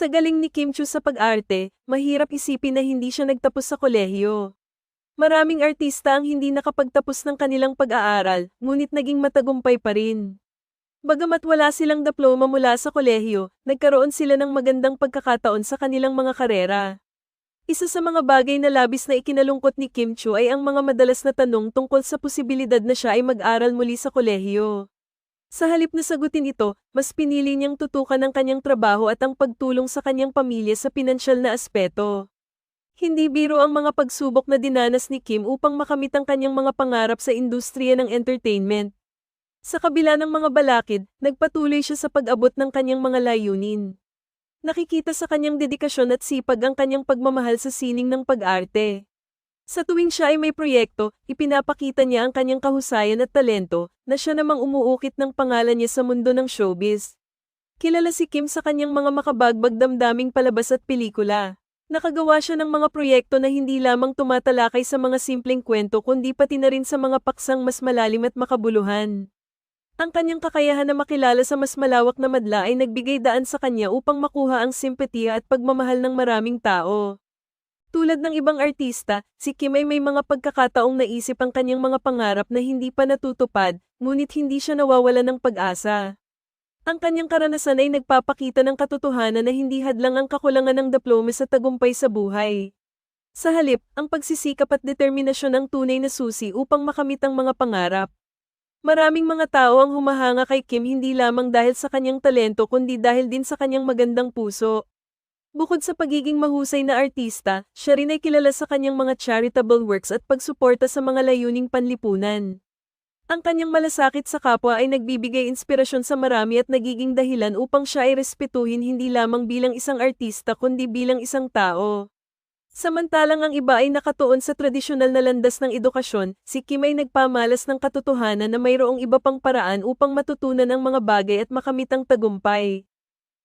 Sa galing ni Kim Chu sa pag-arte, mahirap isipin na hindi siya nagtapos sa kolehiyo. Maraming artista ang hindi nakapagtapos ng kanilang pag-aaral, ngunit naging matagumpay pa rin. Bagamat wala silang diploma mula sa kolehiyo, nagkaroon sila ng magandang pagkakataon sa kanilang mga karera. Isa sa mga bagay na labis na ikinalungkot ni Kim Chu ay ang mga madalas na tanong tungkol sa posibilidad na siya ay mag-aral muli sa kolehiyo. Sa halip na sagutin ito, mas pinili niyang tutukan ang kanyang trabaho at ang pagtulong sa kanyang pamilya sa pinansyal na aspeto. Hindi biro ang mga pagsubok na dinanas ni Kim upang makamit ang kanyang mga pangarap sa industriya ng entertainment. Sa kabila ng mga balakid, nagpatuloy siya sa pag-abot ng kanyang mga layunin. Nakikita sa kanyang dedikasyon at sipag ang kanyang pagmamahal sa sining ng pag-arte. Sa tuwing siya ay may proyekto, ipinapakita niya ang kanyang kahusayan at talento, na siya namang umuukit ng pangalan niya sa mundo ng showbiz. Kilala si Kim sa kanyang mga makabagbag damdaming palabas at pelikula. Nakagawa siya ng mga proyekto na hindi lamang tumatalakay sa mga simpleng kwento kundi pati na rin sa mga paksang mas malalim at makabuluhan. Ang kanyang kakayahan na makilala sa mas malawak na madla ay nagbigay daan sa kanya upang makuha ang simpatiya at pagmamahal ng maraming tao. Tulad ng ibang artista, si Kim ay may mga pagkakataong naisip ang kanyang mga pangarap na hindi pa natutupad, ngunit hindi siya nawawalan ng pag-asa. Ang kanyang karanasan ay nagpapakita ng katotohanan na hindi hadlang ang kakulangan ng diploma sa tagumpay sa buhay. Sa halip, ang pagsisikap at determinasyon ang tunay na susi upang makamit ang mga pangarap. Maraming mga tao ang humahanga kay Kim hindi lamang dahil sa kanyang talento kundi dahil din sa kanyang magandang puso. Bukod sa pagiging mahusay na artista, siya rin ay kilala sa kanyang mga charitable works at pagsuporta sa mga layuning panlipunan. Ang kanyang malasakit sa kapwa ay nagbibigay inspirasyon sa marami at nagiging dahilan upang siya ay respetuhin hindi lamang bilang isang artista kundi bilang isang tao. Samantalang ang iba ay nakatuon sa tradisyonal na landas ng edukasyon, si Kim ay nagpamalas ng katotohanan na mayroong iba pang paraan upang matutunan ang mga bagay at makamit ang tagumpay.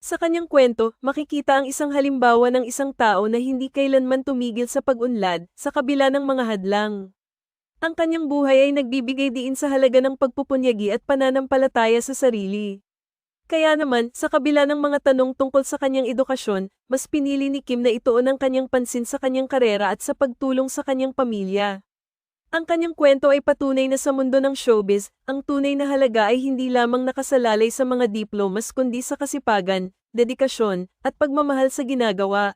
Sa kanyang kwento, makikita ang isang halimbawa ng isang tao na hindi kailanman tumigil sa pag-unlad, sa kabila ng mga hadlang. Ang kanyang buhay ay nagbibigay diin sa halaga ng pagpupunyagi at pananampalataya sa sarili. Kaya naman, sa kabila ng mga tanong tungkol sa kanyang edukasyon, mas pinili ni Kim na ituon ang kanyang pansin sa kanyang karera at sa pagtulong sa kanyang pamilya. Ang kanyang kwento ay patunay na sa mundo ng showbiz, ang tunay na halaga ay hindi lamang nakasalalay sa mga diplomas kundi sa kasipagan, dedikasyon, at pagmamahal sa ginagawa.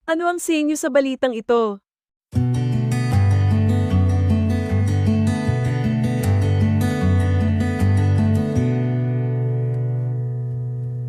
Ano ang sa inyo sa balitang ito?